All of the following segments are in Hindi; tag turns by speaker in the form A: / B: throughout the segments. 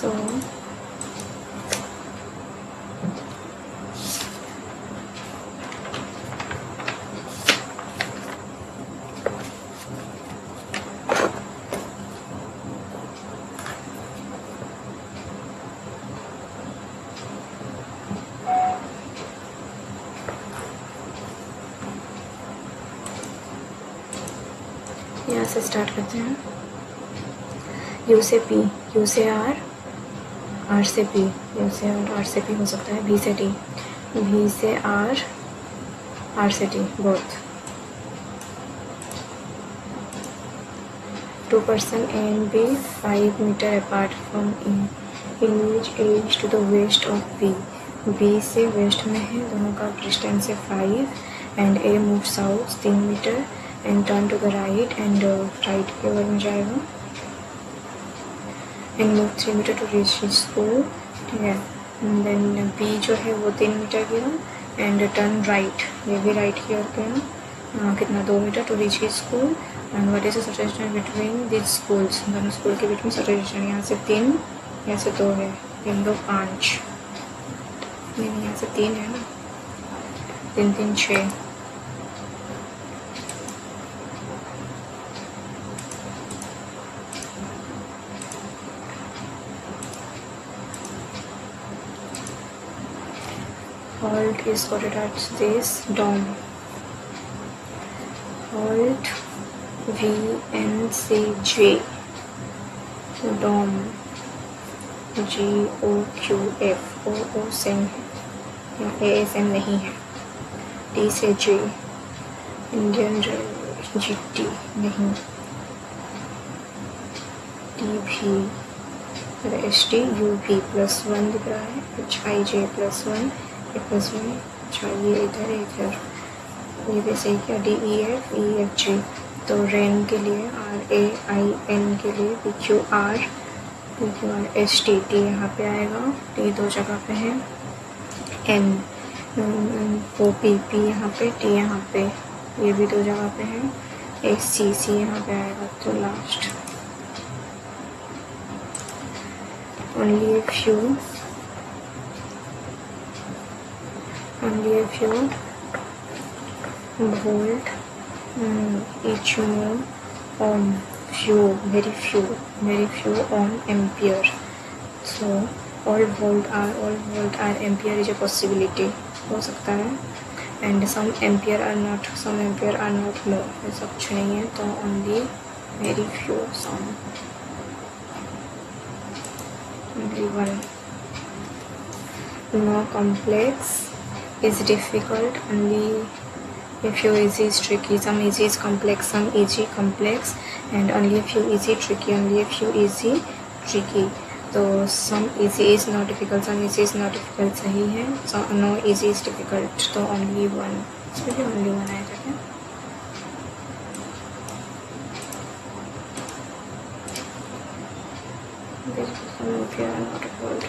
A: सो यहाँ से स्टार्ट करते हैं। यू से पी, यू से आर से पी, यू से आर से पी हो सकता है, भी से टी, भी से आर से T, both. 2 person A and B 5 meter apart from E, in which A is to the west of B. B से वेस्ट में है, दोनों का डिस्टेंस है 5 and A move south 3 metre and turn to the right and right की ओर में जाएगा and move 3 metre to reach his school, ठीक है। देन B जो है वो 3 मीटर गया एंड टर्न राइट, ये भी राइट की ओर गया, कितना 2 metre to reach his school. And what is the certain between this schools, दोनों स्कूल के बीच में सर्टेन, यहाँ से 3 यहाँ से 2 है, 3 2 5, नहीं यहाँ से 3 है ना, 3 3 6। Halt is quoted at this dorm. Halt VNCJ, dorm GOQF, O same है, यहाँ A सेम नहीं है। D से J, इंडियन रेलवे GT नहीं, DV ST UV +1 दिख रहा है, HIJ +1 +1, अच्छा ये इधर है, इधर ये भी सही किया। DEF EFG, तो रेन के लिए RAIN के लिए PQR ST, T यहाँ पे आएगा, T 2 जगह पे है, N OPP यहाँ पे, T यहाँ पे, ये भी 2 जगह पे है, SCC यहाँ पे आएगा। तो last only a few volt each mole ohm, very few ohm ampere. So all volt are ampere is a possibility, हो सकता है, and some ampere are not more, ऐसा कुछ नहीं है, तो only very few, some only one. No complex is difficult, only a few easy is tricky, some easy is complex, some easy complex, and only a few easy tricky, only a few easy tricky. तो some easy is not difficult, some easy is not difficult सही है, so no easy is difficult, तो only one, इसमें भी only one आएगा क्या? Not cold.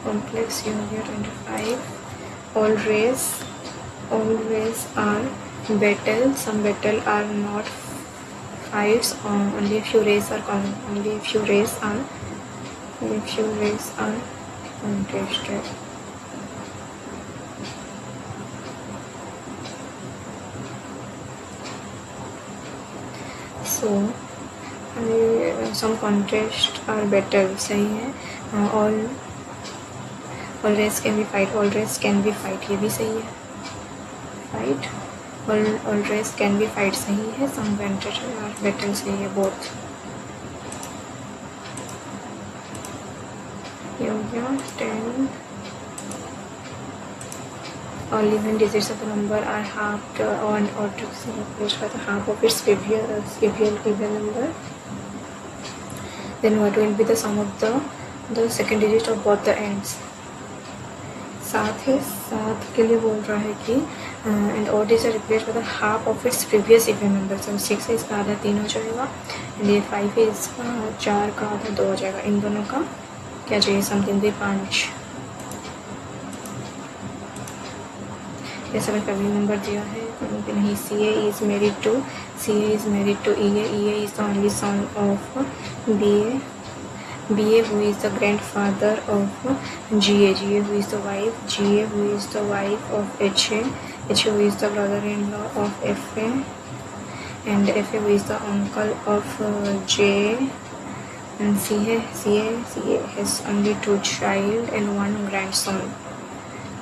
A: Complex unit 25. All rays are betel, some betel are not fives, only a few rays are contested. So some contest are better, सही है। all rays can be fight, ये भी सही है, fight, all rays can be fight सही है, some contest are better सही है, both। ये हो गया 10। all even digits of the number are halved on or to replace by the half of its previous number, then what will be the sum of the second digit of both the ends? 7 है, 7 के लिए बोल रहा है कि and odd is replace by the half of its previous even number, तो 6 है, इसका आधा 3 हो जाएगा, एंड ये 5 है, इसका 4 का आधा 2 हो जाएगा। इन दोनों का क्या चाहिए, समथिंग भी 5, जैसे मैंने फैमिली नंबर दिया है कहीं पे नहीं। CA is married to EA is the only son of BA who is the grandfather of GA who is the wife who is the wife of HA who is the brother-in-law of FA and FA who is the uncle of J, and CA has only 2 child and 1 grandson.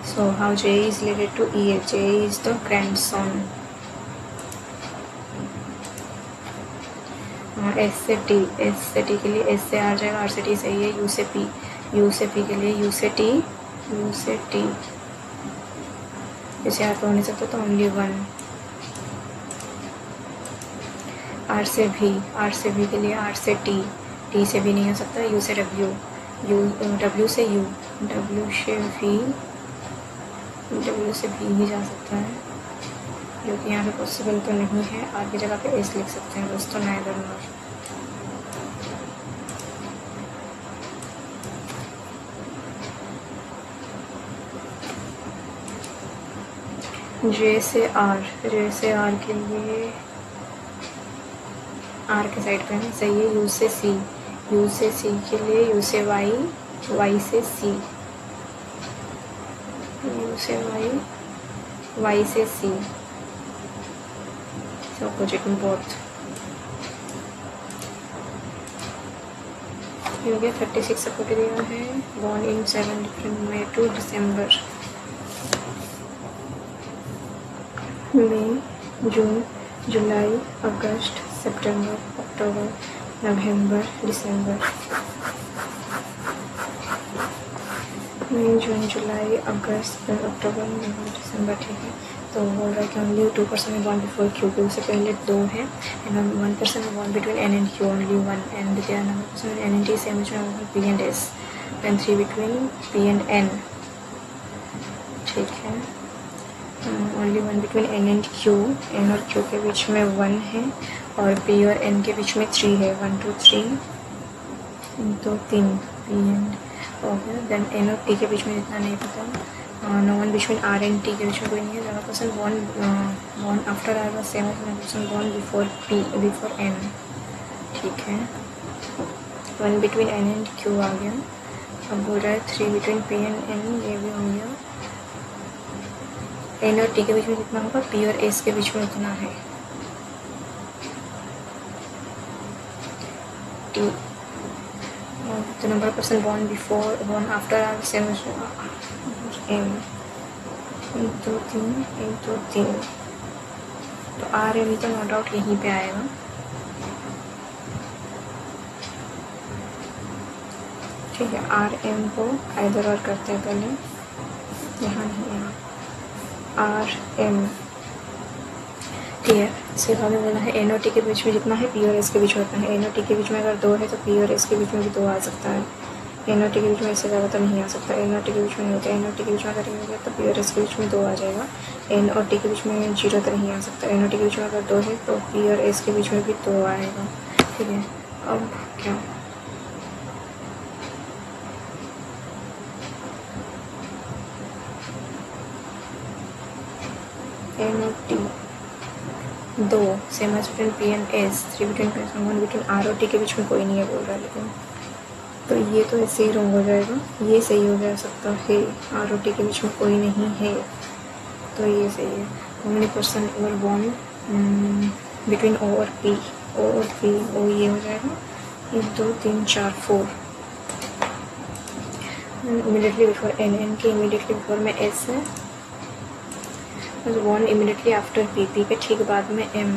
A: So how J is related to EA? J is the grandson. S से T के लिए S से R जाएगा, R से T सही है। U से P के लिए U से T इसे R तो हो नहीं सकता तो only 1। R से V के लिए R से T से भी नहीं हो सकता। U से W से U W से भी ही जा सकता है, जो कि यहाँ पे पॉसिबल तो नहीं है। आर की जगह पे एस लिख सकते हैं बस, तो नाइदर नॉर। जे से आर के लिए आर के साइड पे है सही है। यू से सी के लिए यू से वाई से सी, यू से वाई से सी, अपोजिट में बोथ। हो गया 36 सपोर्ट दिया है। बॉर्न इन 7 मई टू दिसंबर, मई जून जुलाई अगस्त सितंबर अक्टूबर नवंबर दिसंबर। मई जून जुलाई अगस्त अक्टूबर नवंबर दिसंबर, ठीक है। तो बोल रहा है कि ओनली 2% में बॉन्ड बिफोर क्यू से पहले 2 है, एंड 1% में bond between N and Q only 1, and there number percent N and T same which P and S, and 3 between P and N, ठीक है। Only 1 between N and Q, N और क्यू के बीच में 1 है, और पी और एन के बीच में 3 है, 1 2 3 2 3 पी एंड हो गया। देन एन और टी के बीच में इतना नहीं पता। No one between R and T के बीच में कोई नहीं है। ज़्यादा person bond after R was same as person bond before N, ठीक है। 1 बिटवीन एन एंड क्यू आ गया। अब बोल रहा है 3 बिटवीन पी एंड एन, ये भी हो गया। एन और टी के बीच में जितना होगा पी और एस के बीच में उतना है। T the number of person born after are same as m, 1 2 3 तो आर एम तो नो डाउट यहीं पे आएगा। ठीक है, आर एम को आइदर और करते हैं पहले, यहाँ नहीं, यहाँ आर एम, ठीक है। सिर्फ हमें बोला है एन और टी के बीच में जितना है पी और एस के बीच में उतना है। एन और टी के बीच में अगर 2 है तो पी और एस के बीच में भी 2 आ सकता है। एन और टी के बीच में इससे ज़्यादा तो नहीं आ सकता। एन और टी के बीच में नहीं होता। एन और टी के बीच में अगर ये हो गया तो पी और एस के बीच में 2 आ जाएगा। एन और टी के बीच में 0 तो नहीं आ सकता। एन और टी के बीच में अगर 2 है तो पी और एस के बीच में भी 2 आएगा, ठीक है। अब क्या, एन और T 2 same as between P and S, 3 between P and 1 between R और टी के बीच में कोई नहीं है बोल रहा है, लेकिन तो ये तो ऐसे ही रॉन्ग हो जाएगा। ये सही हो जा सकता है, आर और टी के बीच में कोई नहीं है, तो ये सही है। Only person ever bond between O और पी, ओ ये हो जाएगा 1 2 3 4 4। इमीडिएटली बिफोर एन के इमीडिएटली बिफोर में एस है, बॉन्ड इमीडिएटली आफ्टर पी के ठीक बाद में एम,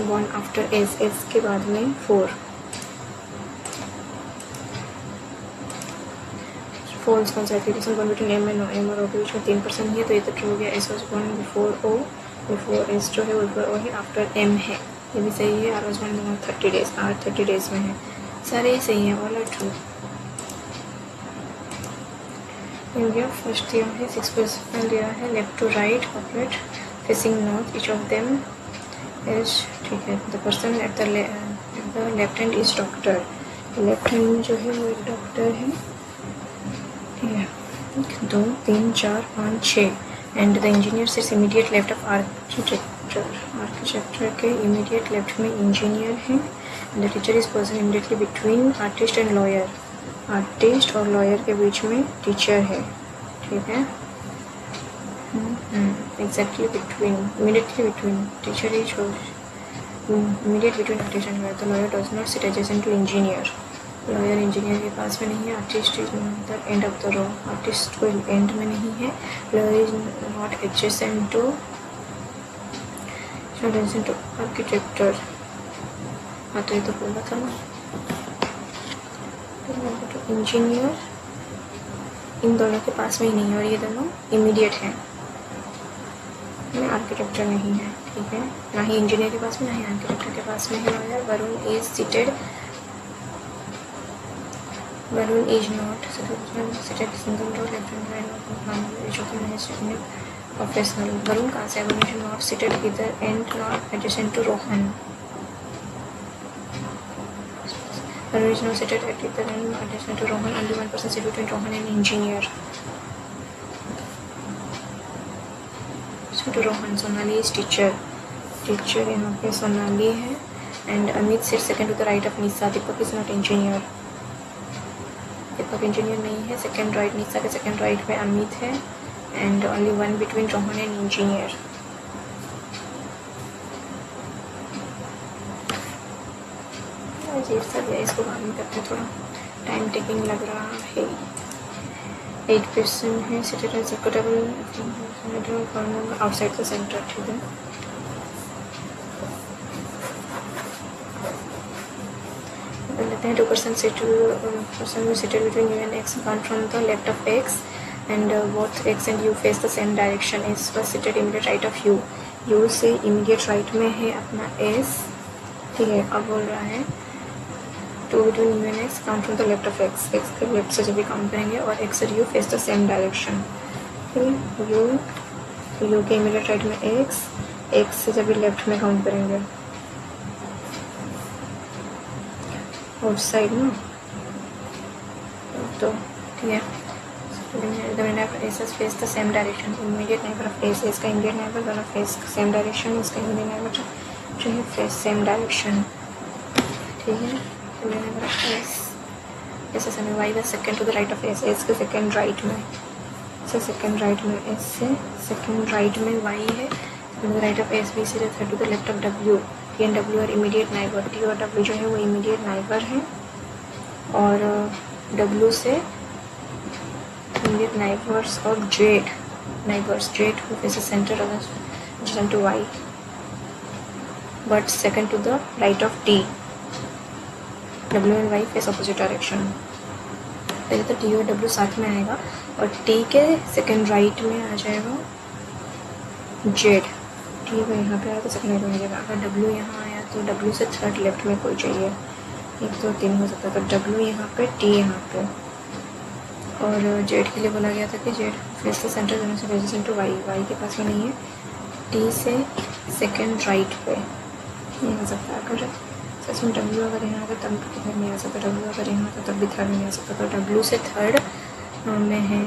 A: बॉन्ड आफ्टर एस के बाद में 4 कौन सा application bond between M and O, M और ओ के बीच में 3% ही है, तो ये तो ट्रू हो गया। S was bond before O, before S जो है वो बिफोर ओ है, आफ्टर एम है, ये भी सही है। R was bond 30 days, R 30 days में है, सारे ही सही है, ऑल आर ट्रू। हो गया। फर्स्ट दिया है 6% दिया है, left to right operate facing north, each of them is, ठीक है। The person at the left hand is doctor, left hand में जो है वो एक डॉक्टर है, ठीक है। 1 2 3 4 5 6 and the engineer sits immediate left of architecture के इमीडिएट लेफ्ट में इंजीनियर हैं। The teacher is person immediately between artist and lawyer, artist और लॉयर के बीच में टीचर है, ठीक है। Exactly between, immediately between, teacher is immediate between artist and lawyer. The lawyer does not sit adjacent to engineer, lawyer engineer के पास में नहीं है। Artist is not the end of the row, artist कोई एंड में नहीं है। Lawyer is not adjacent to architecture. हाँ तो ये तो बोला था ना। इंजीनियर इन दोनों के पास में ही नहीं है और ये दोनों इमीडिएट हैं, आर्किटेक्चर नहीं है, ठीक है। ना ही इंजीनियर के पास में, ना ही आर्किटेक्चर के पास में है lawyer. Varun is seated, Varun is not seated single row left and right professional. Varun कहाँ से है? वरुण इज नॉट सीटेड इधर and not adjacent to Rohan. Varun is not seated at इधर and not adjacent to Rohan. Only one person seated between Rohan and engineer. to Rohan, Sonali is teacher, teacher यहाँ पे सोनाली है। And Amit sit second to the right of Nisha. Deepak is not engineer, Deepak engineer नहीं है। सेकंड राइट, निशा के सेकंड राइट में अमित है। And only one between Rohan and engineer. अजीब सा है, इसको बाद में करते, थोड़ा टाइम टेकिंग लग रहा है। 8% है। Seated executive outside the centre, ठीक है। लेते हैं 2% seated between u and x count from the left of x and both x and u face the same direction. s was seated immediate right of u, u से immediate right में है अपना s, ठीक है। अब बोल रहा है 2 between u and x count from the left of x, x के लेफ्ट से जब भी काउंट करेंगे और x और u face the same direction, ठीक है। u के immediate right में x, x से जब भी लेफ्ट में काउंट करेंगे आउटसाइड ना, तो ठीक है। Face the same direction, immediate neighbour of face, इसका इमीडिएट नेबर दोनों फेस सेम डायरेक्शन, इसका इमीडिएट नेबर जो है फेस सेम डायरेक्शन, ठीक है। इमीडिएट नेबर ऑफ फेस ऐसे समय वाई व second to the right of S, S के सेकंड राइट में, से सेकंड राइट में, एस से सेकंड राइट में वाई है। राइट ऑफ एस बी से third to the left of W, T and W और इमीडिएट नाइबर, टी और डब्ल्यू जो है वो इमीडिएट नाइबर है। और डब्ल्यू से इमीडिएट नाइबर्स और Z neighbours, Z who faces center adjacent to y but second to the right of t, w and y face opposite direction। पहले तो t और w साथ में आएगा और t के सेकंड राइट में आ जाएगा जेड, ठीक है। यहाँ पे आया तो सेकंड राइट में आ जाएगा। अगर w यहाँ आया तो w से थर्ड लेफ्ट में कोई चाहिए, 1 2 3 हो सकता है, तो w यहाँ पे, t यहाँ पे। और जेड के लिए बोला गया था कि जेड फेस द सेंटर दोनों से एडजेसेंट टू वाई, वाई के पास में नहीं है। टी से सेकंड राइट पे नहीं आ सकता। अगर सच में डब्ल्यू अगर यहाँ आता तब किधर नहीं आ सकता, डब्ल्यू अगर यहाँ आता तब भी थर्ड नहीं आ सकता। तो डब्ल्यू से थर्ड में है,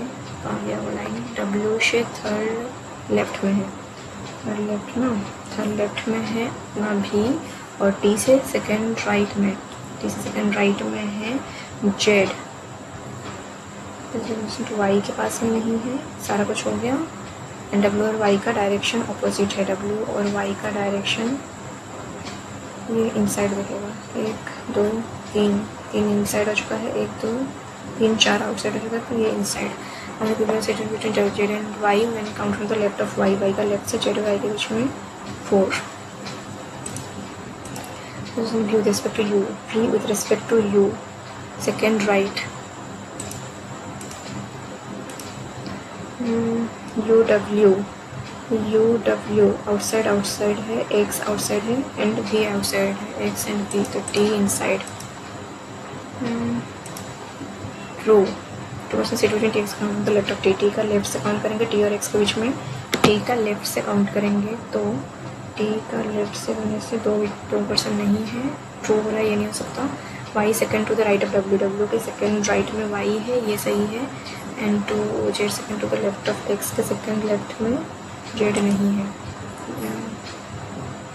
A: आ गया वो लाइन, डब्ल्यू से थर्ड लेफ्ट में है, थर्ड लेफ्ट ना, थर्ड लेफ्ट में है अपना भी। और टी से सेकंड राइट में, टी से सेकंड राइट में है जेड, तो वाई के पास में नहीं है। सारा कुछ हो गया। एंड डब्ल्यू और वाई का डायरेक्शन अपोजिट है, डब्ल्यू और वाई का डायरेक्शन ये इनसाइड रहेगा। 1 2 3 इनसाइड हो चुका है, 1 2 3 4 आउटसाइड हो चुका है, तो ये इनसाइड। हमें people seated between Z and Y when count from the left of Y, Y का लेफ्ट से जेड वाई के बीच में 4। View respect to U, V with respect to U second right, U W outside outside है, एक्स आउटसाइड है एंड वी आउटसाइड है, एक्स एंड वी, तो T inside. True, 2% situation T X count the left of T, T का लेफ्ट से काउंट करेंगे, टी और एक्स के बीच में टी का लेफ्ट से काउंट करेंगे, तो टी का लेफ्ट से होने से 2% नहीं है, ट्रू हो रहा है, ये नहीं हो सकता। Y second to the right of W, W के सेकेंड राइट में वाई है, ये सही है। And to Z second to the left of X के सेकेंड लेफ्ट में जेड नहीं है।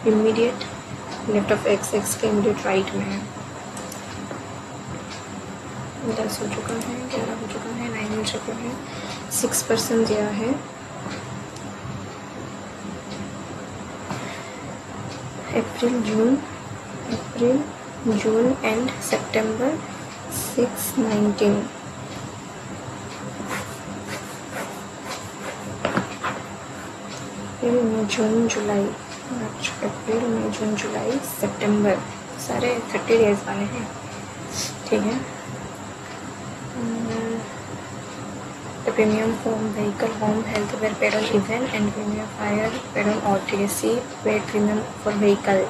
A: Immediate left of X, X के इमीडिएट राइट में है। 10 हो चुका है, 11 हो चुका है, 9 हो चुका है। 6% दिया है। अप्रैल जून एंड सितंबर 6, 19। अप्रैल मई जून जुलाई, मार्च अप्रैल मई जून जुलाई सितंबर, सारे 30 डेज वाले हैं। ठीक है। The premium for vehicle, home, health, wear, paid on event and premium fire, paid on OTC, paid premium for vehicle।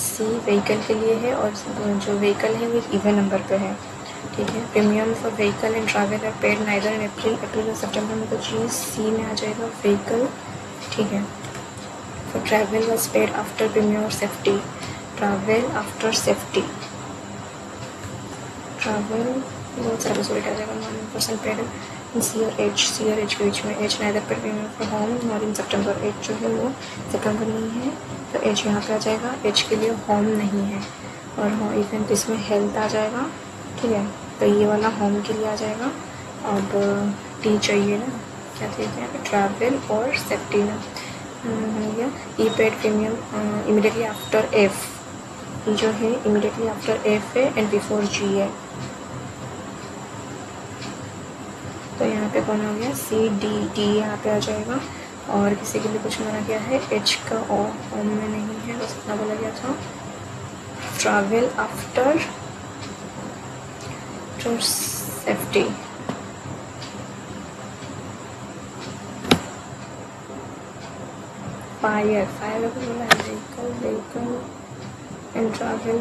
A: C vehicle के लिए है और जो vehicle है वो इवन नंबर पे है। ठीक है। Premium for vehicle and travel are paid neither in April और सितंबर में, तो चीज़ सी में आ जाएगा व्हीकल। ठीक है। For travel was paid after premium और safety, travel after safety, travel बहुत सारा रिजल्ट आ जाएगा। 1% पेड सी और एच के बीच में, H neither paid premium for home और इन सितंबर, एच जो है वो सितंबर नहीं है तो एच यहाँ पे आ जाएगा। एच के लिए होम नहीं है और होम इवेंट इसमें हेल्थ आ जाएगा। ठीक है। तो ये वाला होम के लिए आ जाएगा। अब टी चाहिए ना, क्या चाहिए यहाँ पे, ट्रैवल और सेफ्टी ना हो गया। E paid premium immediately after F, E जो है इमीडिएटली आफ्टर एफ है एंड बिफोर जी है, तो यहाँ पे कौन हो गया, सी डी यहाँ पे आ जाएगा। और किसी के लिए कुछ माना गया है, एच का होम में नहीं है, बस इतना बोला गया था। ट्रैवल आफ्टर सेफ्टी, फायर अगर बोला है, व्हीकल एंड ट्रैवल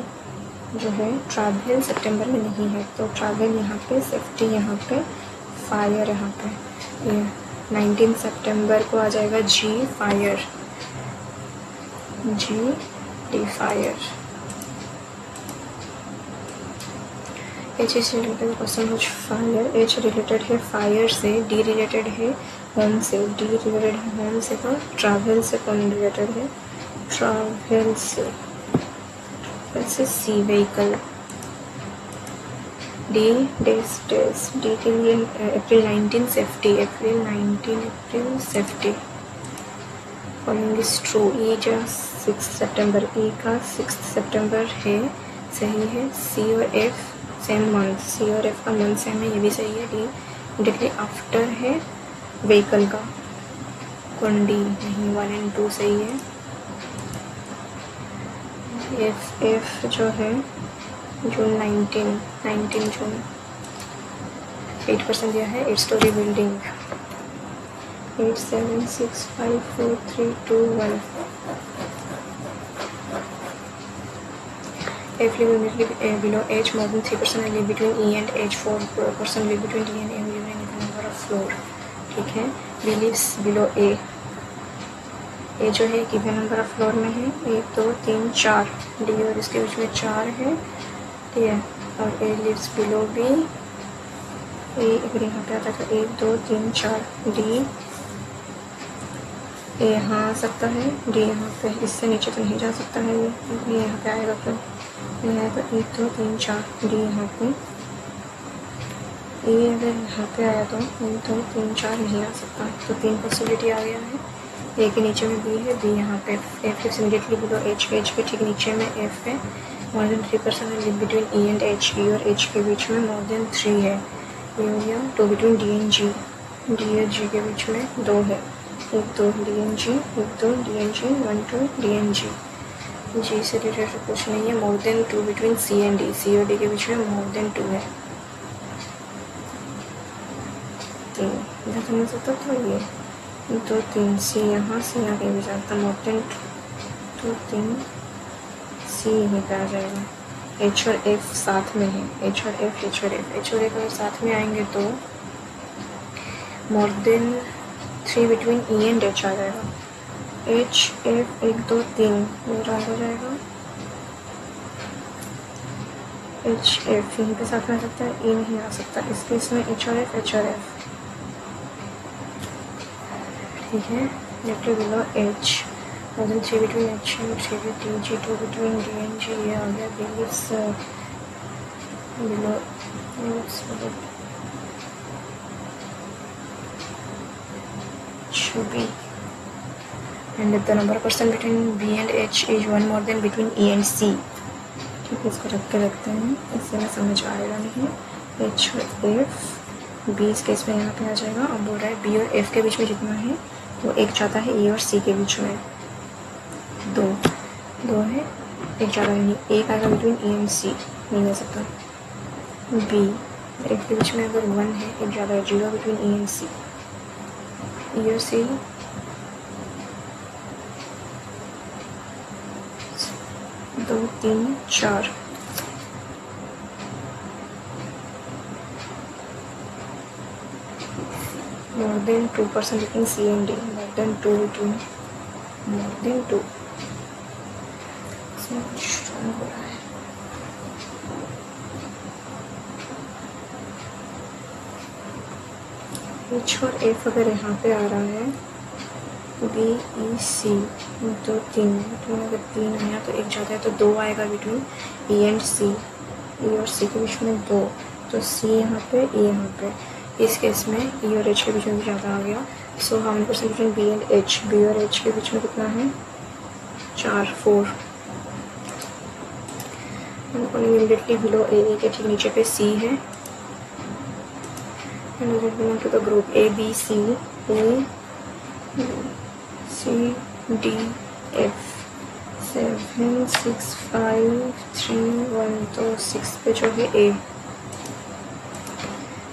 A: जो है, ट्रैवल सितंबर में नहीं है तो ट्रैवल यहाँ पे, सेफ्टी यहाँ पे, फायर यहाँ पे। ये 19 सितंबर को आ जाएगा G fire, G D fire. H is related question which fire, H related है फायर से, डी रिलेटेड है होम से, डी रिलेटेड है होम से, तो ट्रैवल से कौन रिलेटेड है, ट्रैवल से C vehicle. D days D के लिए April 19 safety, April safety. Following is true, E जो 6 सितंबर, ई का 6 सितंबर है, सही है। सी और एफ सेम मंथ, सी और एफ का मंथ सेम है, ये भी सही है। डी इमीडिएटली आफ्टर है व्हीकल का, कौन डी नहीं, 1 एंड 2 सही है। एफ जो है जून 19 जून, 8% दिया है। 8 story building, 8 7 6 5 4 3 2 1। F live immediately below H, more than 3% live between E and H, 4% live between D and M, live in even number of floor। ठीक है। B lives below A, ए जो है गिवन नंबर ऑफ फ्लोर में है, 1 2 3 4, डी और इसके बीच में 4 है। ठीक है। और ए लिव्स बिलो बी, ए अगर यहाँ पे आता है तो 1 2 3 4, डी ए यहाँ आ सकता है, डी यहाँ पे, इससे नीचे तो नहीं जा सकता है ये यहाँ पे आएगा, तो ये है तो 1 2 3 4, डी यहाँ पे। ए अगर यहाँ पे आया तो 1 2 3 4 नहीं आ सकता, तो 3 पॉसिबिलिटी आ गया है। ए के नीचे में बी है, बी यहाँ पे, F is immediately below H, H के ठीक नीचे में एफ है। More than 3% live between E and H, E और एच के बीच में मोर देन 3 है। ये हो गया। 2 between D and G, D और जी के बीच में 2 है, 1 2 D and G, 1 2 D and G, 1 2 D and G. G से रिलेटेड कुछ नहीं है। More than 2 between C and D, C और डी के बीच में मोर देन 2 है। तो इधर समझ सकता था ये 2 3 सी यहाँ से यहाँ कहीं भी जाता, मोर देन 2 3 सी यहीं पे आ जाएगा। एच और एफ साथ में है, एच और एफ, एच और एफ, एच और एफ अगर साथ में आएंगे तो more than 3 between E and H आ जाएगा। एच एफ 1 2 3 ये रॉन्ग हो जाएगा। एच एफ यहीं पे साथ में आ सकता है, ई नहीं आ सकता, इस केस में एच और एफ, एच और एफ, ठीक है, directly below H, more than 3 between H and 3 between G, 2 between D and G, ये आ गया B is below should be, and the number of person between B and H is one more than between E and C. ठीक है, इसको रख के रखते हैं, इससे में समझ आएगा नहीं। H और F, B इस केस में यहाँ पे आ जाएगा। अब बोल रहा है B और F के बीच में जितना है वो एक जाता है E और C के बीच में, दो है, एक ज़्यादा नहीं, एक आएगा बिटवीन E एंड C, नहीं हो सकता। B F के बीच में अगर 1 है, एक ज़्यादा है, 0 between E and C, E और C 2 3 4, more than 2% between C and D, more than 2 between, more than 2, इसमें कुछ रॉन्ग हो रहा है। H और F अगर यहाँ पे आ रहा है, B E C तो 3, तो अगर 3 आया तो एक ज़्यादा है तो 2 आएगा between E and C, E और C के बीच में 2, तो C यहाँ पे, E यहाँ पे, इस केस में E और H के बीच में भी ज़्यादा आ गया। So how many percent between B and H, B और H के बीच में कितना है, 4 इमीडिएटली बिलो A के ठीक नीचे पे C है, belong to the group A B C, A C D F, 7 6 5 3 1, तो 6 पे जो है A,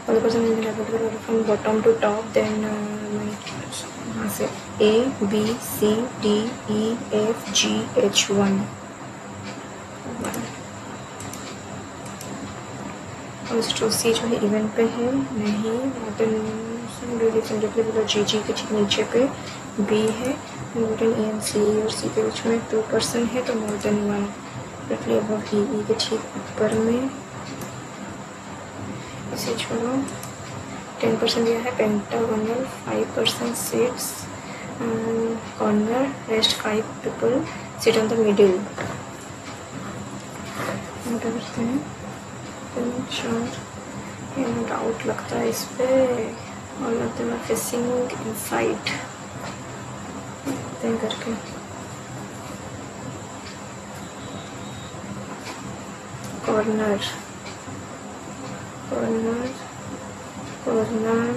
A: और from bottom to top, then यहाँ से A B C D E F G H 1, और C जो है इवेंट पे है नहीं, बिलो जी जी के ठीक नीचे पे B है, बिटवीन E एंड C और C के बीच में 2% है, तो more then 1, directly above E के ठीक ऊपर में, इसे छोड़ो, 10% दिया है pentagonal, 5% seats corner, rest 5 people sit on the middle. क्या करते हैं, 3 4, डाउट लगता है इस पे, all of them are facing inside करके, corner corner corner,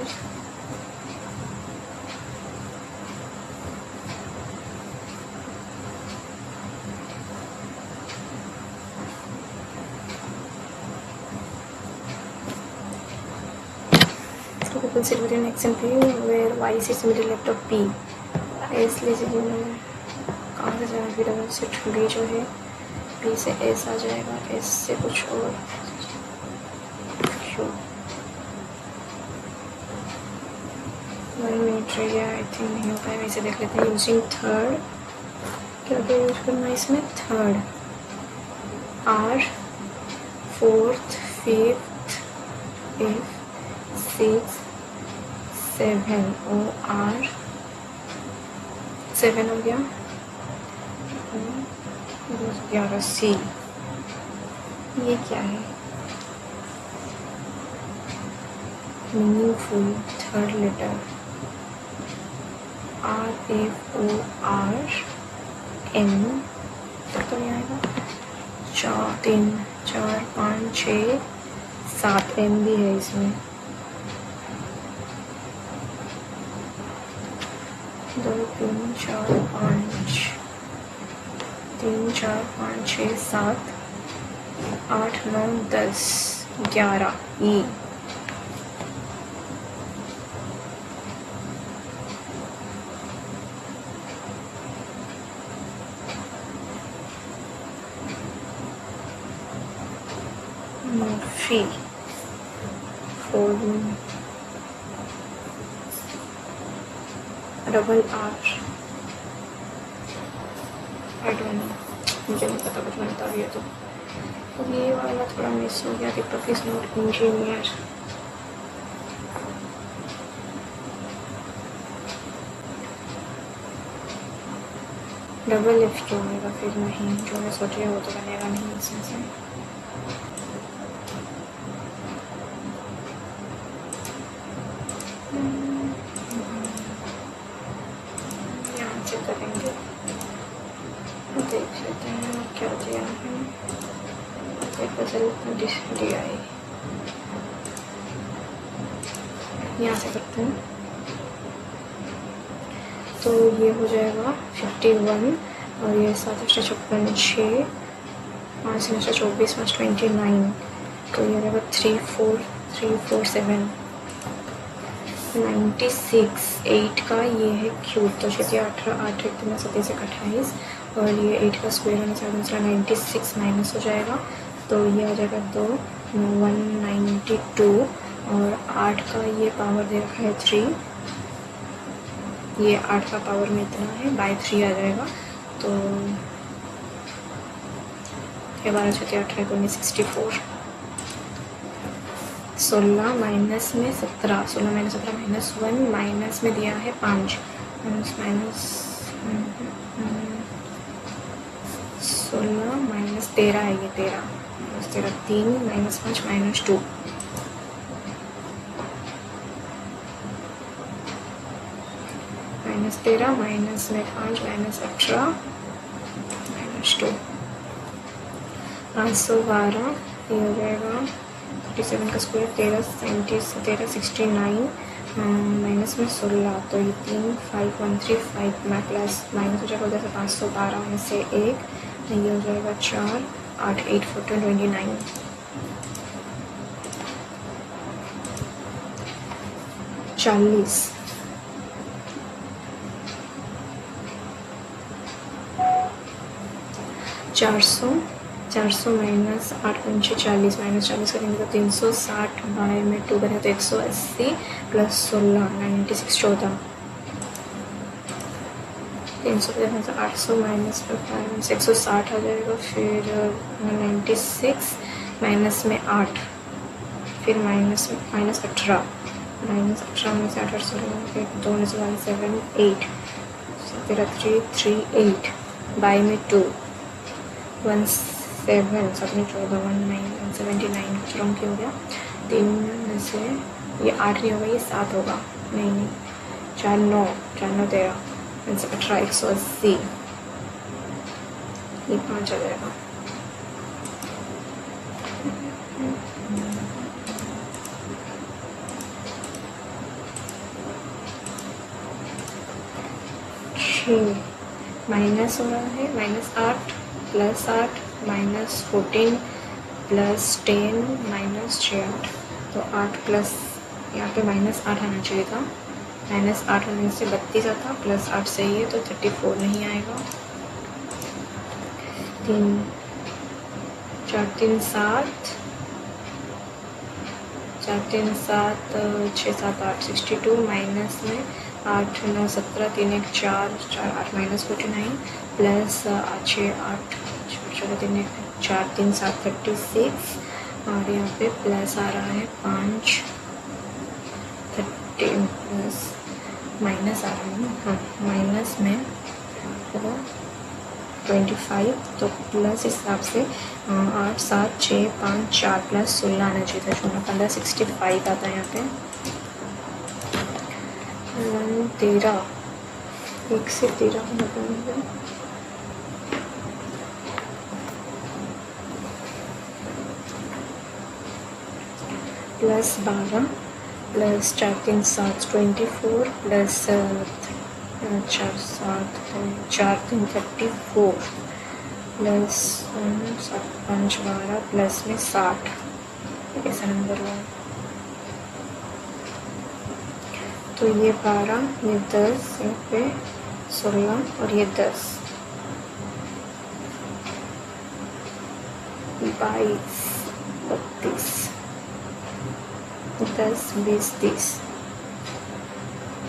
A: people sit within X and P where Y sits middle left of P, इसलिए कहाँ से जाएगा, फिर अगर सिट B जो है P से S आ जाएगा, S से कुछ और Q, 1 मिनट रह गया, आई थिंक नहीं हो पाएगा, इसे देख लेते हैं। यूजिंग थर्ड, क्या क्या यूज करना है इसमें, third, R, 4th 5th 5th 6 7, O R 7 हो गया, 11 C, ये क्या है, meaningful, third letter, R F O R M, तब तो नहीं आएगा, 3 4 5 6 7 M भी है इसमें, 2 3 4 5 3 4 5 6 7 8 9 10 11 E, Murphy, 4 double R, I don't know, मुझे नहीं पता कुछ बनता भी है तो ये वाला थोड़ा मिस हो गया, Deepak is not engineer. Double lift क्यों होगा फिर? नहीं, जो मैं सोच रही हूँ वो तो बनेगा नहीं इसमें से। यहाँ से करेंगे, देख लेते हैं क्या दिया है। DI यहाँ से करते हैं तो ये हो जाएगा 51 और ये 7 × 56 6 5 × 24 5 29 तो ये हो जाएगा 34347 96 8 का ये है क्यूब तो 6 18 8 3 7 से 28 और ये 8 का स्क्वायर होने से 96 माइनस हो जाएगा तो ये आ जाएगा 2 192 और 8 का ये पावर दे रखा है 3 ये 8 का पावर में इतना है बाई 3 आ जाएगा तो 12 6 18 19 64 16 माइनस में 17 16 माइनस 17 माइनस 1 माइनस में दिया है 5 माइनस 16 माइनस 13 है ये 13 minus 13 3 minus 5 minus 2 minus 13 minus में 5 माइनस 18 माइनस 2 512 ये हो जाएगा 37 का स्क्वायर 13 69 माइनस में 16 तो ये 3 5 1 3 5 में प्लस माइनस हो जाएगा उधर से 512 में से 1 ये हो जाएगा 4 8 8 14 29 40 400 माइनस 8 5 40 माइनस 40 करेंगे तो 360 बाय में 2 करेंगे तो 180 प्लस 16 96 14 350 से 800 माइनस 5 160 आ जाएगा फिर 96 माइनस में 8 फिर माइनस 18 माइनस 18 में से 8 16 फिर 2 में से 1 7 8 फिर 3 3 8 बाय में 2 1 7 सबने 14 1 9 179 कुछ रॉन्ग क्यों हो गया 3 में से ये 8 नहीं होगा ये 7 होगा नहीं 4 9 13 18 180 ये 5 आ जाएगा माइनस हो रहा है -8 प्लस 8 माइनस 14 प्लस 10 माइनस 6 तो 8 प्लस यहाँ पे -8 आना चाहिए था -8 होने से 32 आता प्लस 8 सही है तो 34 नहीं आएगा 3 4 3 7 4 3 7 6 7 8 62 माइनस में 8 9 17 3 1 4 4 8 माइनस 49 प्लस 6 8 छोटे 3 1 4 3 7 36 और यहाँ पे प्लस आ रहा है 5 30 प्लस माइनस आ रहा है ना हाँ माइनस में 25 तो प्लस हिसाब से 8 7 6 5 4 प्लस 16 आना चाहिए था 15 65 आता है यहाँ पे 13 1 से 13 बताएंगे plus 12 plus 4 3 7 24 plus 4 7 4 3 34 plus 7 5 12 plus में 60 ऐसा नंबर हुआ तो ये 12 ये 10 यहाँ पे 16 और ये 10 22 32 10 20 30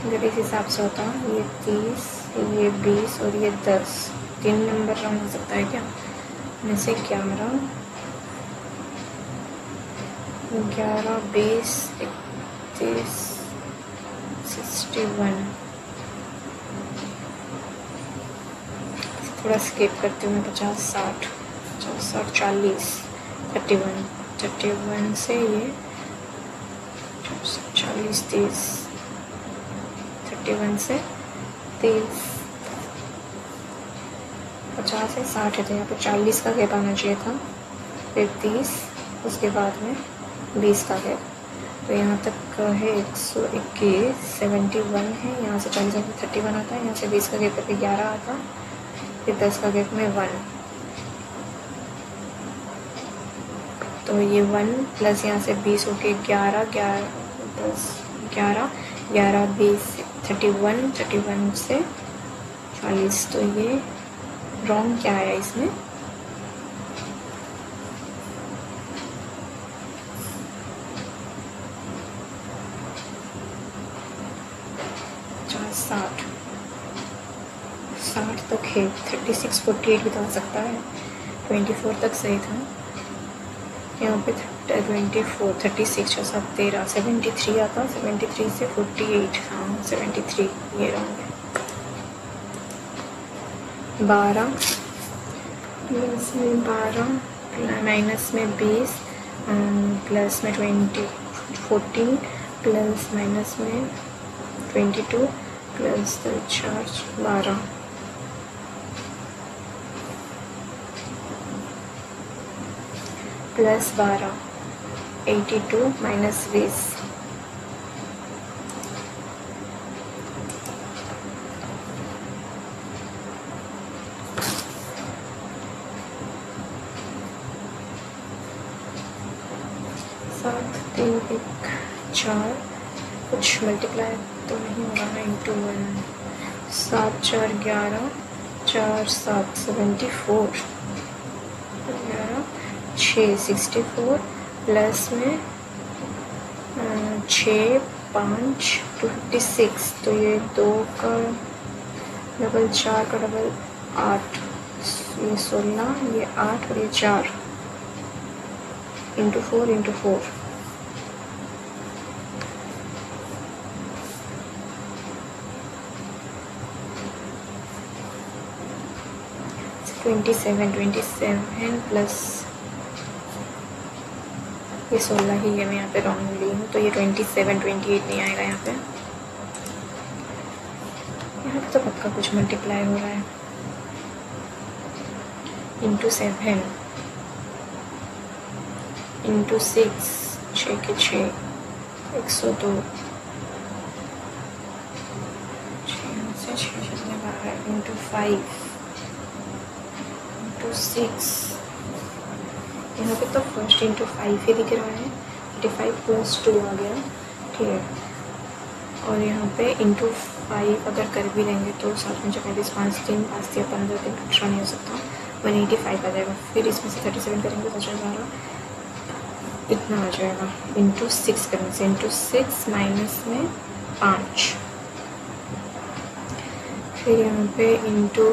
A: अगर इस हिसाब से होता ये 30 ये 20 और ये 10 3 नंबर रंग हो सकता है क्या में से 11 20 31 61 थोड़ा स्किप करती हूँ मैं। 50 60 50 60 40 31 से ये 40 30 31 से 30 50 से 60 है, तो यहाँ पे 40 का गैप आना चाहिए था, फिर 30, उसके बाद में 20 का गैप। तो यहाँ तक है 121 71 है, यहाँ से 40 में 31 आता है, यहाँ से 20 का गैप करके 11 आता, फिर 10 का गैप में 1, तो ये 1 प्लस यहाँ से 20 हो के 11 10 11 11 20 31 से 40। तो ये रॉन्ग क्या आया इसमें? साठ 60 तक है, 36 48 भी तो आ सकता है, 24 तक सही था, यहाँ पे 24 36 6 7 13 73 आता, 73 से 48, हाँ 73, ये रॉन्ग है। 12 प्लस में 12 माइनस में 20 प्लस में 14 प्लस माइनस में 22 प्लस 4 12 प्लस 12 82 माइनस 20 7 3 1 4 कुछ मल्टीप्लाई तो नहीं होगा ना, इंटू 1 7 4 11 4 7 74 11 6 64 प्लस में 6 5 56, तो ये 2 का डबल 4 का डबल 8, ये 16, ये 8 और ये 4 इंटू 4 इंटू 4 27 प्लस ये 16 ही है, मैं यहाँ पे रॉन्ग ली हूँ, तो ये 27 28 नहीं आएगा यहाँ पे तो पक्का कुछ मल्टीप्लाई हो रहा है। इंटू 7 इंटू 6 6 के 6 102 इंटू 5 इंटू 6, यहाँ पे तो फर्स्ट इंटू 5 ही दिख रहा है, 85 प्लस 2 आ गया, ठीक है। और यहाँ पे इंटू 5 अगर कर भी लेंगे तो 7 में 35 5 3 5 3 15 दिन एक्स्ट्रा नहीं हो सकता, 185 आ जाएगा। फिर इसमें से 37 करेंगे तो 12 इतना आ जाएगा, इंटू 6 करने से इंटू 6 माइनस में 5, फिर यहाँ पे इंटू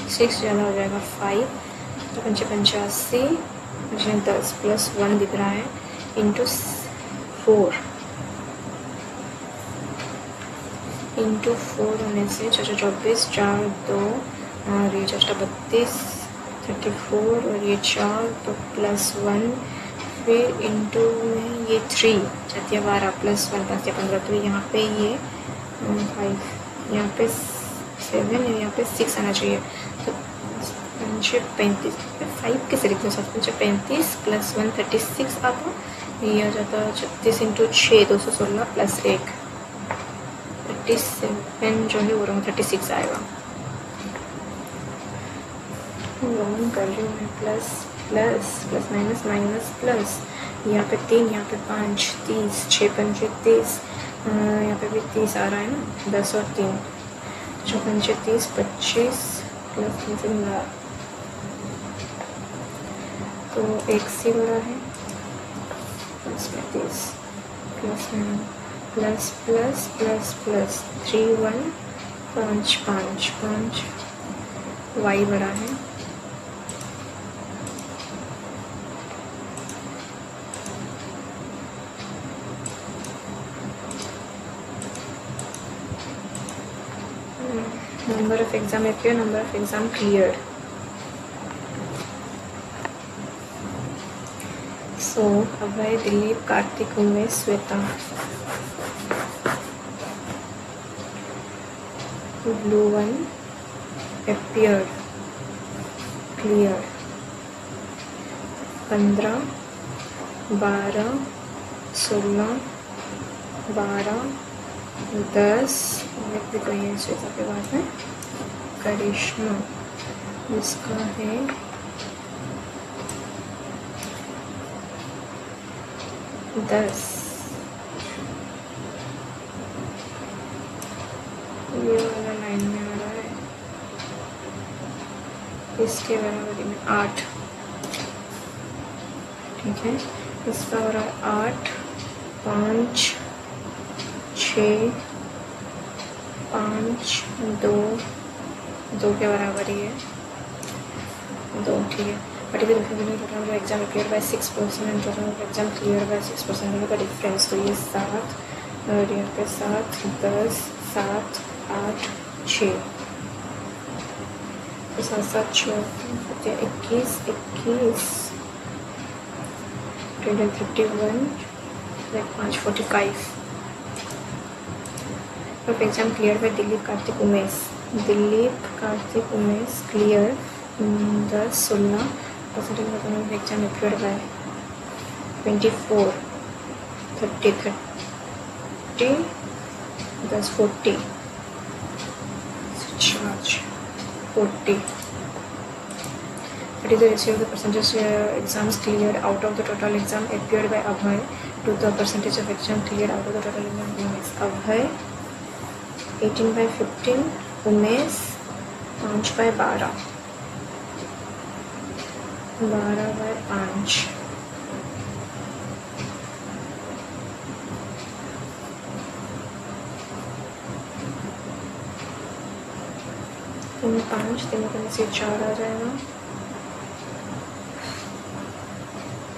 A: 6 ज़्यादा हो जाएगा 5, तो 85 10 प्लस 1 दिख रहा है, इंटू 4 इंटू 4 होने से 24 4 2 और ये 32 34 और ये 4 तो प्लस 1, फिर इंटू में ये 3 7 12 प्लस 1 5 15, तो यहाँ पे ये 5 यहाँ पे 7 और यहाँ पे 6 आना चाहिए, तो 35 5 कैसे लिखते हैं, 35 प्लस 1 36 आता, ये आ जाता 36 इंटू 6 216 प्लस 1 37 जो है वो रॉन्ग 36 आएगा, रॉन्ग कर रही हूँ मैं। Plus plus plus minus minus plus, यहाँ पे 3 यहाँ पे 5 30 6 5 30, यहाँ पे भी 30 आ रहा है ना, 10 और 3 6 5 30 25 प्लस 3 से मिला तो 1 से बड़ा है, plus 35 plus plus plus plus plus 3 1 5 5 5 Y बड़ा है, number of exam appear, number of exam cleared. So Abhay, Dilip, Kartik, Umesh, Shweta. Blue one appeared, cleared. 15, 12, 16, 12, 10. लिख भी कोई है श्वेता के बाद में. करिश्मा, जिसका है 10. ये वाला लाइन में आ रहा है. इसके बराबरी में 8. ठीक है, इसका हो रहा है 8, 5, 6, 5, 2 के बराबर ही है 2. ठीक है. Particular exam clear by 6% and total exam clear by 6% का डिफरेंस. तो ये 7 और यहाँ पे 7, 10, 7, 8, 6. तो 7, 7, 6, 21, 31, 5, 45. of exam cleared by Dilip, Karthik, Umesh. Dilip, Karthik, Umesh clear 10, 16. Percentage of exam appeared by 24, 30, 10, 40. Charge 40. What is the ratio of the percentage exams cleared out of the total exam appeared by Abhay to the percentage of exam cleared out of the total exam is Abhay 18 by 15, Umesh 5 by 12, 12 by 5. तीन 5, 3 करने से 4 आ जाएगा.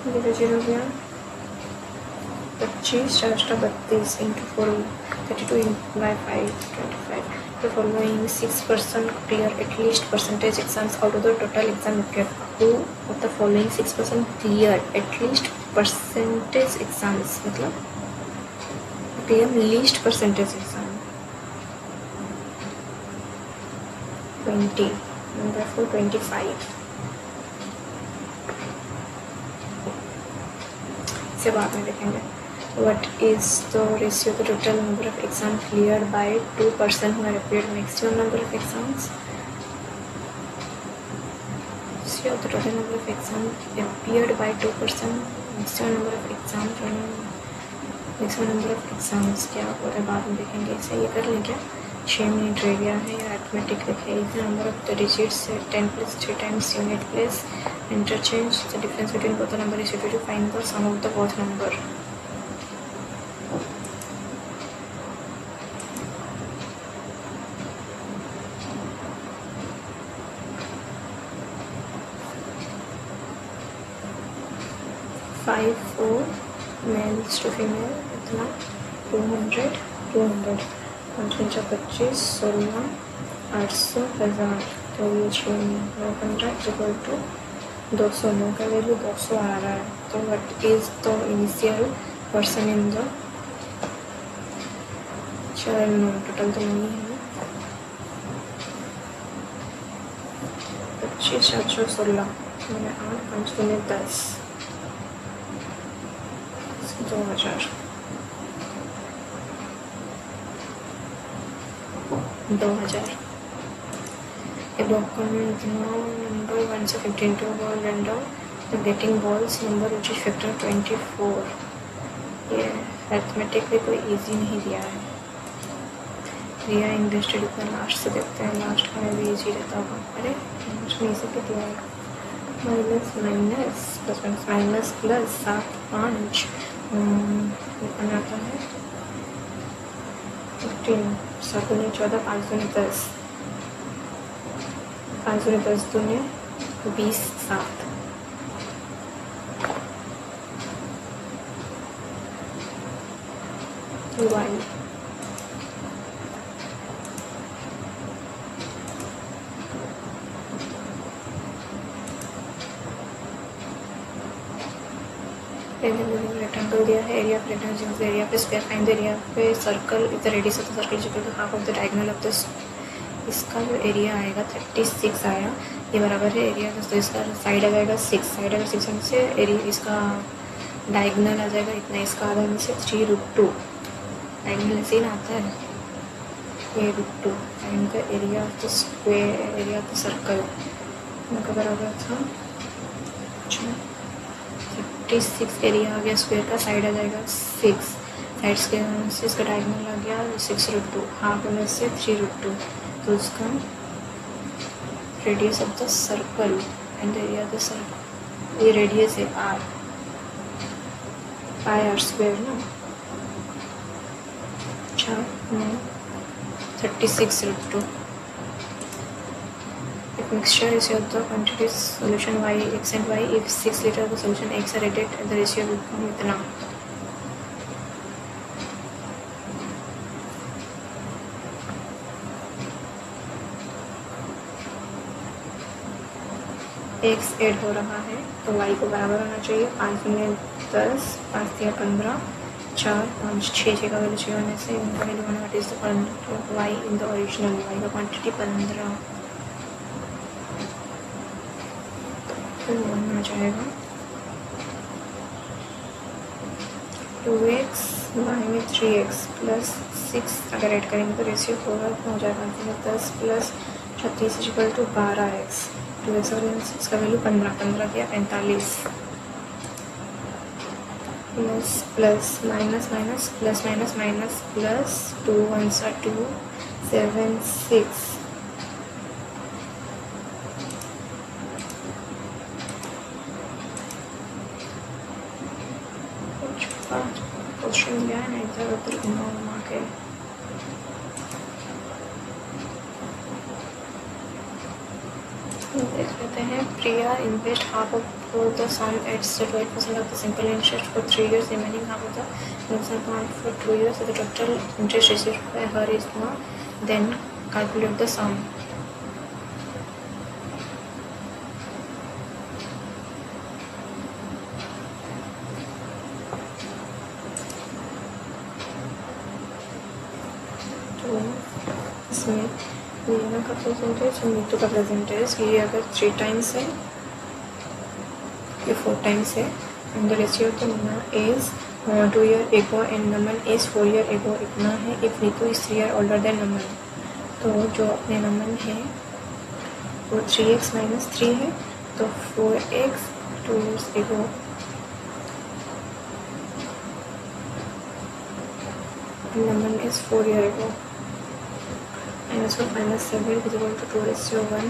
A: ये 0 गया. 25, 4 32 into 4, 32 by 5, 25. The following 6% clear at least percentage exams out of the total exam appeared. Who of the following 6% clear at least percentage exams? मतलब clear least percentage exam 20 and therefore 25. इसे बाद में देखेंगे. What is the ratio of the total number of exams cleared by 2% who have appeared maximum number of exams? Ratio of the total number of exams appeared by 2%, maximum number of exams, maximum number of exams क्या हो रहा है बाद में देखेंगे. इसे ये कर लें क्या. 6 मिनट रह गया है. अरिथमेटिक लिखे. Is the number of the digits 10 plus 3 times unit place interchange. The difference between both the number is equal to find the sum of the both number. Five, 4 males to female इतना 200, 200. 5 × 25, 16, 800, 1000. तो ये 6 9 15 इक्वल टू 200. 9 का वैल्यू 200 आ रहा है. तो what is the initial person in the child. No total तो नहीं है. 25, 416 मैंने 8, 5 दूनी 10, 2000. 2000. A block number 1 से 15 to ball random. The getting balls number which is factor 24. ये अरिथमेटिक भी कोई इजी नहीं दिया है. रिया इंटरेस्टेड इतना लास्ट से देखते हैं. लास्ट का भी इजी रहता होगा. अरे उसमें इसे भी दिया है. Minus minus plus minus minus plus 7 5 कितना आता है 15. 7 दूनी 14, 5 दूनी 10, 5 दूनी 10 दूनी 20, 7. y है area of rectangle, area of square, find the area पे circle if the radius of the circle is equal to half of the diagonal of the. इसका जो एरिया आएगा 36 आया, ये बराबर है एरिया का, तो इसका साइड आ जाएगा 6, साइड अगर 6 होने से एरिया इसका डायगोनल आ जाएगा इतना, इसका आधा में से 3√2, डायगोनल से ही आता है ये √2, find the area of the square, area of the circle का बराबर था 36, एरिया आ गया स्क्वायर का, साइड आ जाएगा 6, साइड्स के से इसका डायगोनल आ गया 6√2, हाफ में से 3√2, तो उसका radius of the circle and area of the circle, ये रेडियस है r, पाई r स्क्वायर ना, 36√2। If mixture is of the quantities solution y x and y, if 6 liter of the solution x are added, the ratio will become इतना। x ऐड हो रहा है तो y को बराबर होना चाहिए 5 में 10, 5 या 15, 4 5 6 का वैल्यू 6 होने से इनका वैल्यू होना what is the quantity of y in the original, y का क्वांटिटी 15 होना जाएगा 2x, y में 3x प्लस 6 अगर ऐड करेंगे तो रेशियो होगा हो जाएगा 10 plus 36 equal to 12x, 2x और 6 का वैल्यू 15, 15 दिया 45, plus plus minus minus plus minus minus plus 2 1 2 7 6, question दिया है ना इधर उधर घुमा घुमा के, देख लेते हैं। Priya invest half of the sum at 12% of the simple interest for 3 years, remaining half of the investment amount for 2 years, the total interest received by her is now, then calculate the sum. इसमें लीना का परसेंटेज और नीतू का परसेंटेज, ये अगर 3 times है ये 4 times है, and the ratio of the Meena is 2 year ago and Naman is 4 year ago इतना है। If Neetu is 3 year older than नमन, तो जो अपने नमन है वो 3x - 3 है, तो 4x 2 years ago, Naman is 4 year ago, -7 equal to 2:1,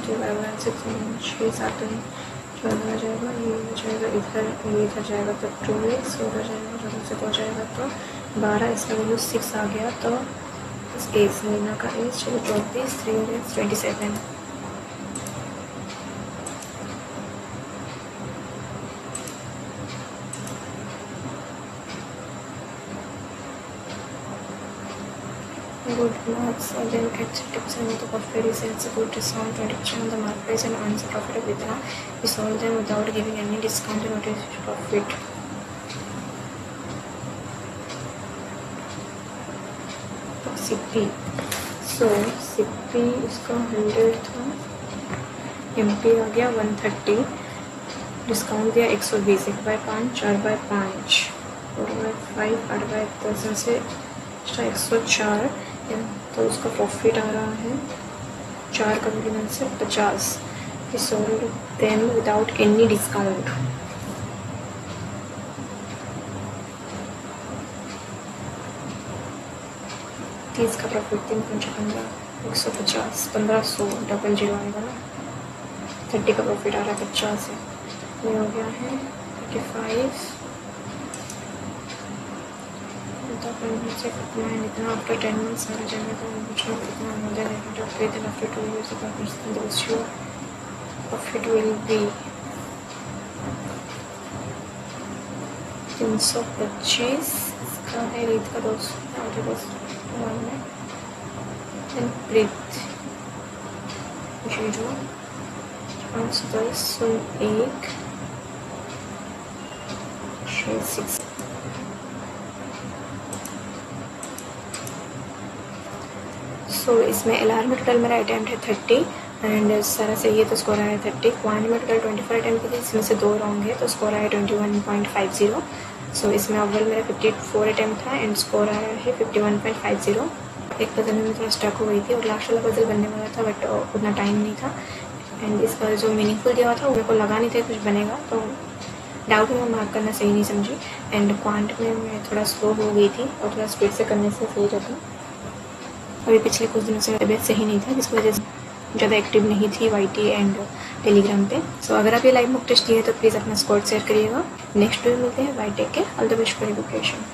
A: 6 7 12 आ जाएगा, ये हो जाएगा इधर, ये इधर जाएगा तो 2x उधर जाएगा, जब से हो जाएगा तो 12, इसका वैल्यू 6 आ गया, तो इस एज मीना का as 34, 3 27। Good marks, then at 30% of the profit sells a good discount, 20% of the market price and earns a profit of itna. We sold them without giving any discount and what is profit. CP, so CP इसका 100 था, MP आ गया 130, डिस्काउंट दिया 120, 1/5, 4/5, 4/5, 8/10 से 104, तो उसका प्रॉफिट आ रहा है 4 का वैल्यू से 50। We sold them without any discount. तीस का प्रॉफिट 315, 150, 1500, डबल 0 आएगा ना। 30 का प्रॉफिट आ रहा है 50 है, ये हो गया है 35। इतना आफ्टर 10 months सारा जाएगा तो इतना हो जाएगा, जब फिर दिन after 2 years profit will be 325। इसका है रीत का 200 में, प्रीत 0, 510 1 6। सो इसमें LR में टोटल मेरा अटैम्प्ट है 30 एंड सारा सही है तो स्कोर आया 30। क्वांट में टोटल 24 अटैम्प्ट की थी, इसमें से 2 रॉन्ग है तो स्कोर आया 21.50। सो इसमें अव्वल मेरा 54 अटैम्प्ट था एंड स्कोर आया है 51.50। एक पजल में थोड़ा स्टक हो गई थी और लास्ट वाला पजल बनने वाला था बट उतना टाइम नहीं था एंड इसका जो मीनिंगफुल दिया हुआ था वो मेरे को लगा नहीं था कुछ बनेगा, तो डाउट में मार्क करना सही नहीं समझी। एंड क्वांट में मैं थोड़ा स्लो हो गई थी और थोड़ा स्पीड से करने से सही रहता। अभी पिछले कुछ दिनों से मेरा तबीयत सही नहीं था जिसकी वजह से ज़्यादा एक्टिव नहीं थी YT एंड टेलीग्राम पे। सो अगर आप ये लाइव मॉक टेस्ट दिए तो प्लीज़ अपना स्कोर शेयर करिएगा। नेक्स्ट वीडियो मिलते हैं। Bye, take care, all the best for education.